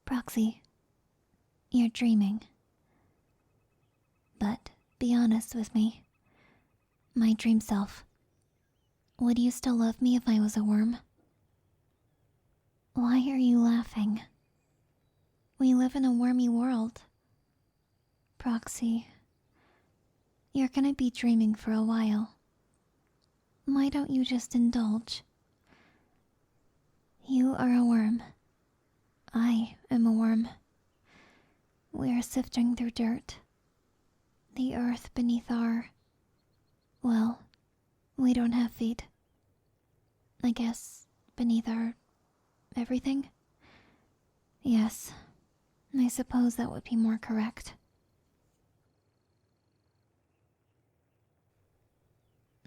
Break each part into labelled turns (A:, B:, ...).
A: Proxy, you're dreaming. But be honest with me. My dream self. Would you still love me if I was a worm? Why are you laughing? We live in a wormy world. Proxy, you're gonna be dreaming for a while. Why don't you just indulge? You are a worm. I am a worm. We are sifting through dirt. The earth beneath our... Well, we don't have feet. I guess beneath our... everything? Yes, I suppose that would be more correct.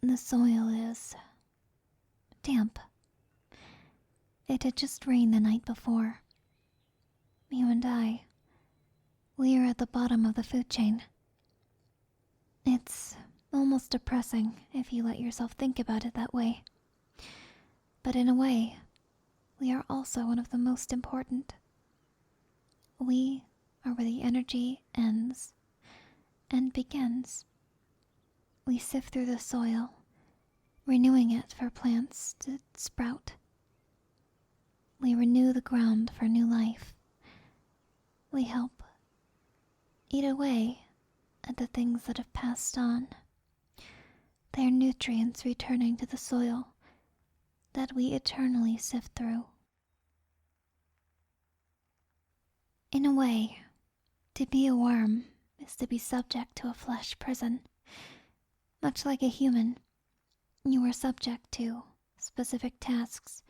A: The soil is... damp. It had just rained the night before. You and I, we are at the bottom of the food chain. It's almost depressing if you let yourself think about it that way. But in a way, we are also one of the most important. We are where the energy ends and begins. We sift through the soil, renewing it for plants to sprout. We renew the ground for new life. We help eat away at the things that have passed on, their nutrients returning to the soil that we eternally sift through. In a way, to be a worm is to be subject to a flesh prison. Much like a human, you are subject to specific tasks,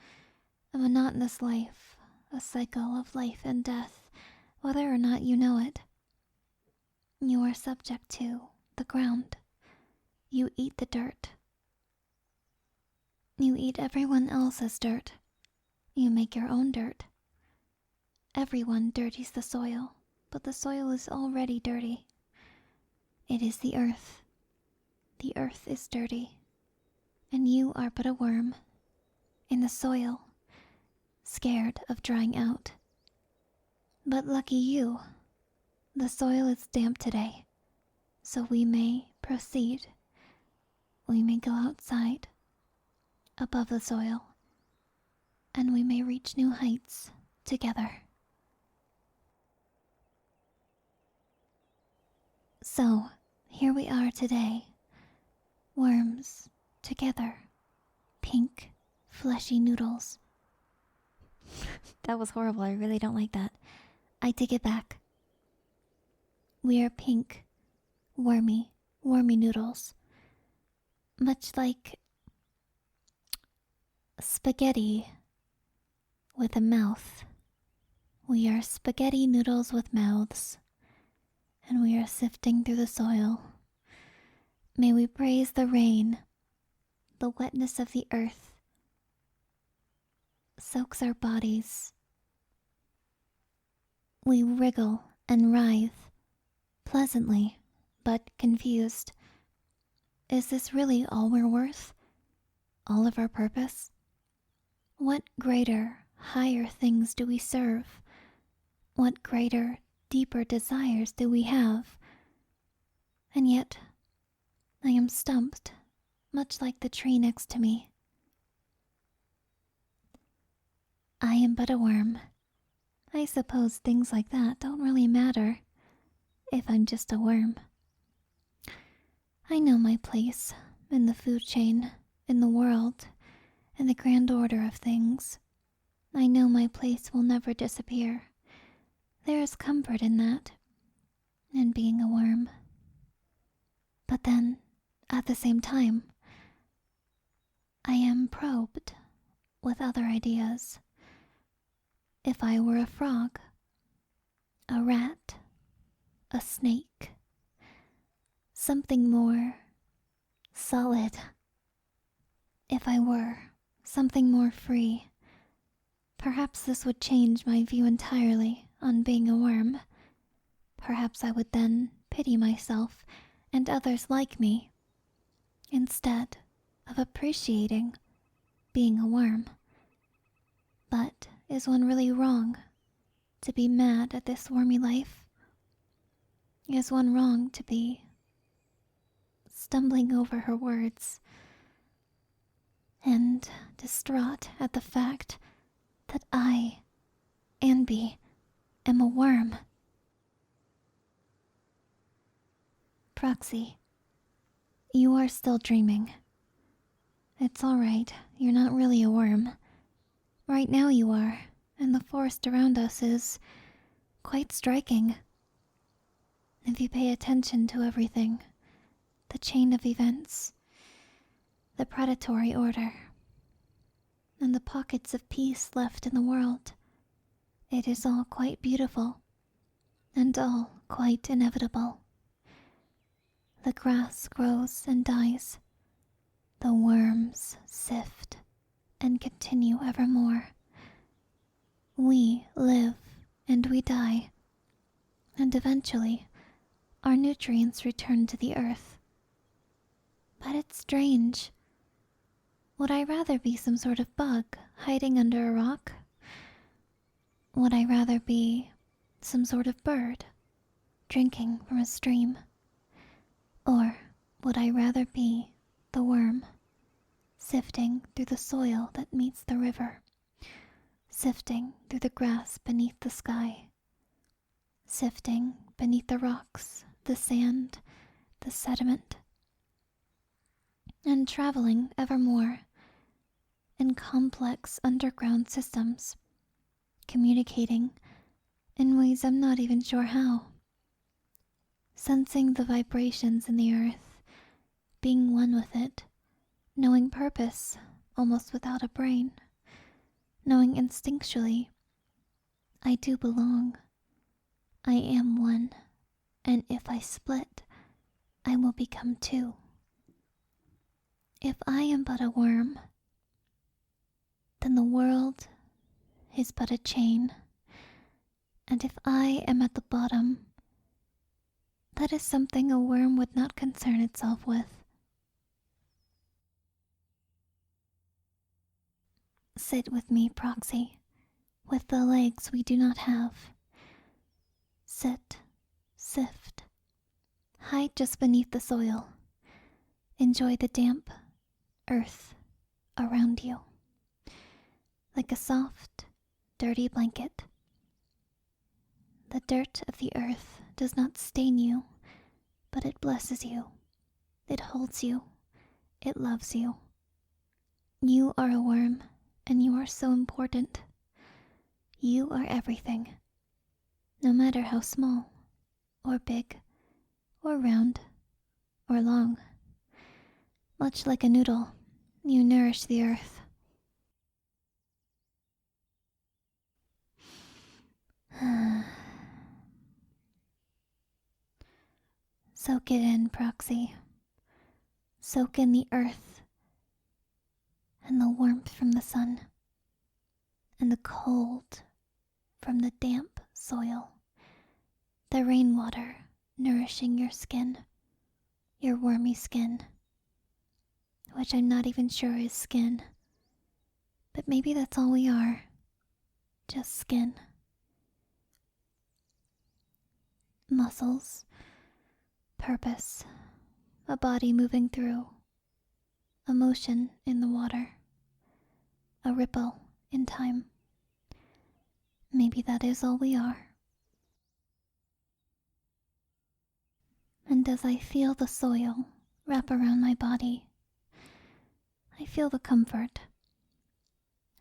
A: a monotonous life, a cycle of life and death, whether or not you know it. You are subject to the ground. You eat the dirt. You eat everyone else's dirt. You make your own dirt. Everyone dirties the soil, but the soil is already dirty. It is the earth. The earth is dirty, and you are but a worm in the soil, scared of drying out. But lucky you, the soil is damp today, so we may proceed. We may go outside, above the soil, and we may reach new heights together. So, here we are today, worms together, pink, fleshy noodles. That was horrible, I really don't like that. I take it back. We are pink, wormy noodles. Much like spaghetti with a mouth. We are spaghetti noodles with mouths, and we are sifting through the soil. May we praise the rain. The wetness of the earth soaks our bodies. We wriggle and writhe, pleasantly, but confused. Is this really all we're worth? All of our purpose? What greater, higher things do we serve? What greater, deeper desires do we have? And yet, I am stumped, much like the tree next to me. I am but a worm. I suppose things like that don't really matter if I'm just a worm. I know my place in the food chain, in the world, in the grand order of things. I know my place will never disappear. There is comfort in that, in being a worm. But then, at the same time, I am probed with other ideas. If I were a frog, a rat, a snake, something more solid. If I were something more free, perhaps this would change my view entirely on being a worm. Perhaps I would then pity myself and others like me, instead of appreciating being a worm. But is one really wrong to be mad at this wormy life? Is one wrong to be stumbling over her words and distraught at the fact that I, Anby, am a worm? Proxy, you are still dreaming. It's alright, you're not really a worm. Right now you are, and the forest around us is quite striking. If you pay attention to everything, the chain of events, the predatory order, and the pockets of peace left in the world, it is all quite beautiful, and all quite inevitable. The grass grows and dies. The worms sift and continue evermore. We live and we die, and eventually our nutrients return to the earth. But it's strange. Would I rather be some sort of bug hiding under a rock? Would I rather be some sort of bird drinking from a stream? Or would I rather be the worm, sifting through the soil that meets the river, sifting through the grass beneath the sky, sifting beneath the rocks, the sand, the sediment, and traveling evermore in complex underground systems, communicating in ways I'm not even sure how, sensing the vibrations in the earth, being one with it, knowing purpose almost without a brain, knowing instinctually I do belong. I am one, and if I split, I will become two. If I am but a worm, then the world is but a chain, and if I am at the bottom, that is something a worm would not concern itself with. Sit with me, Proxy, with the legs we do not have. Sit, sift, hide just beneath the soil. Enjoy the damp earth around you, like a soft, dirty blanket. The dirt of the earth does not stain you, but it blesses you. It holds you. It loves you. You are a worm, and you are so important. You are everything, no matter how small, or big, or round, or long. Much like a noodle, you nourish the earth. Soak it in, Proxy. Soak in the earth, and the warmth from the sun, and the cold from the damp soil, the rainwater nourishing your skin, your wormy skin, which I'm not even sure is skin, but maybe that's all we are, just skin. Muscles, purpose, a body moving through, a motion in the water, a ripple in time. Maybe that is all we are. And as I feel the soil wrap around my body, I feel the comfort.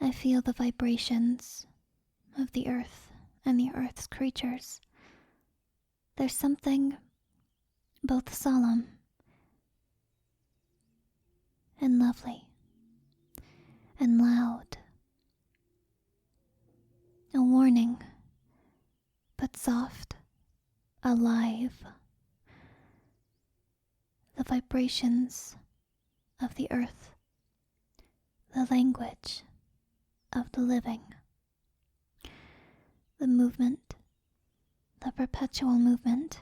A: I feel the vibrations of the earth and the earth's creatures. There's something both solemn and lovely and loud. A warning, but soft, alive. The vibrations of the earth, the language of the living, the movement, the perpetual movement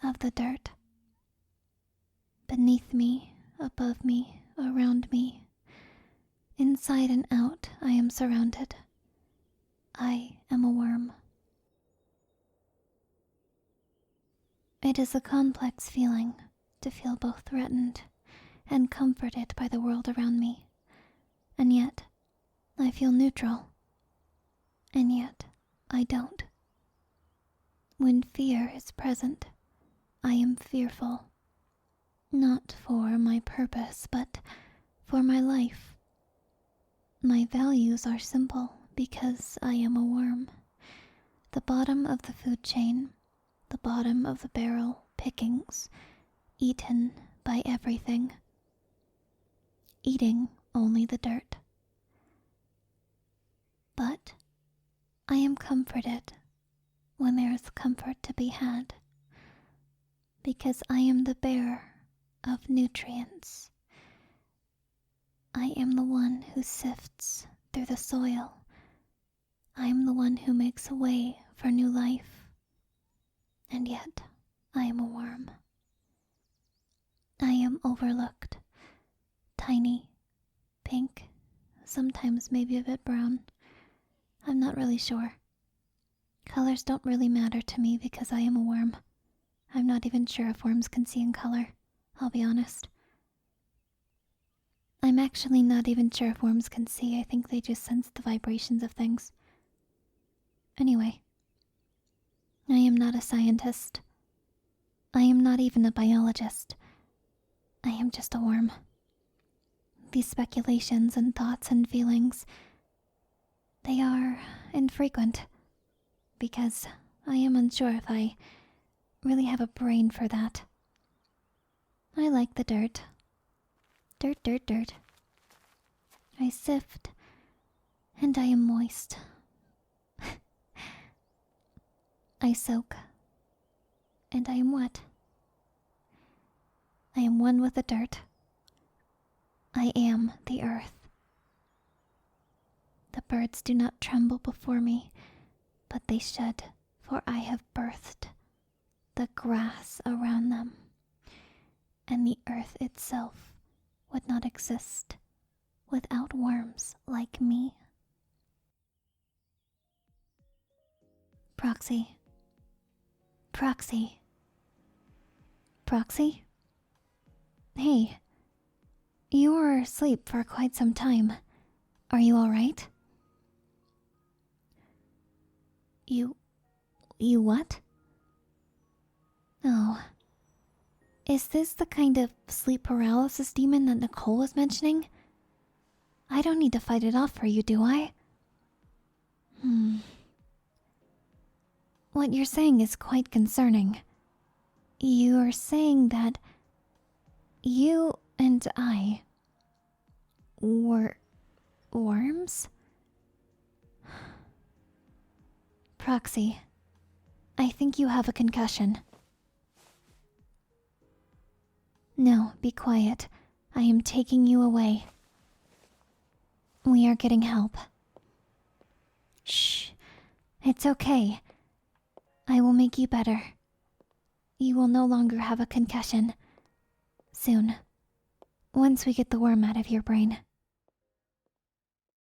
A: of the dirt. Beneath me, above me, around me, inside and out I am surrounded. I am a worm, It is a complex feeling to feel both threatened and comforted by the world around me, and yet I feel neutral, and yet I don't. When fear is present, I am fearful, not for my purpose, but for my life. My values are simple because I am a worm. The bottom of the food chain, the bottom of the barrel pickings, eaten by everything. Eating only the dirt. But I am comforted when there is comfort to be had, because I am the bearer of nutrients. I am the one who sifts through the soil. I am the one who makes a way for new life. And yet, I am a worm. I am overlooked. Tiny, pink, sometimes maybe a bit brown. I'm not really sure. Colors don't really matter to me because I am a worm. I'm not even sure if worms can see in color, I'll be honest. I'm actually not even sure if worms can see. I think they just sense the vibrations of things. Anyway, I am not a scientist. I am not even a biologist. I am just a worm. These speculations and thoughts and feelings, they are infrequent, because I am unsure if I really have a brain for that. I like the dirt. Dirt, dirt, dirt. I sift, and I am moist. I soak, and I am wet. I am one with the dirt. I am the earth. The birds do not tremble before me, but they should, for I have birthed the grass around them, and the earth itself would not exist without worms like me. Proxy. Proxy. Proxy? Hey, you were asleep for quite some time. Are you alright? You what? Oh. Is this the kind of sleep paralysis demon that Nicole was mentioning? I don't need to fight it off for you, do I? What you're saying is quite concerning. You're saying that you and I were worms? Proxy, I think you have a concussion. No, be quiet. I am taking you away. We are getting help. Shh. It's okay. I will make you better. You will no longer have a concussion. Soon. Once we get the worm out of your brain.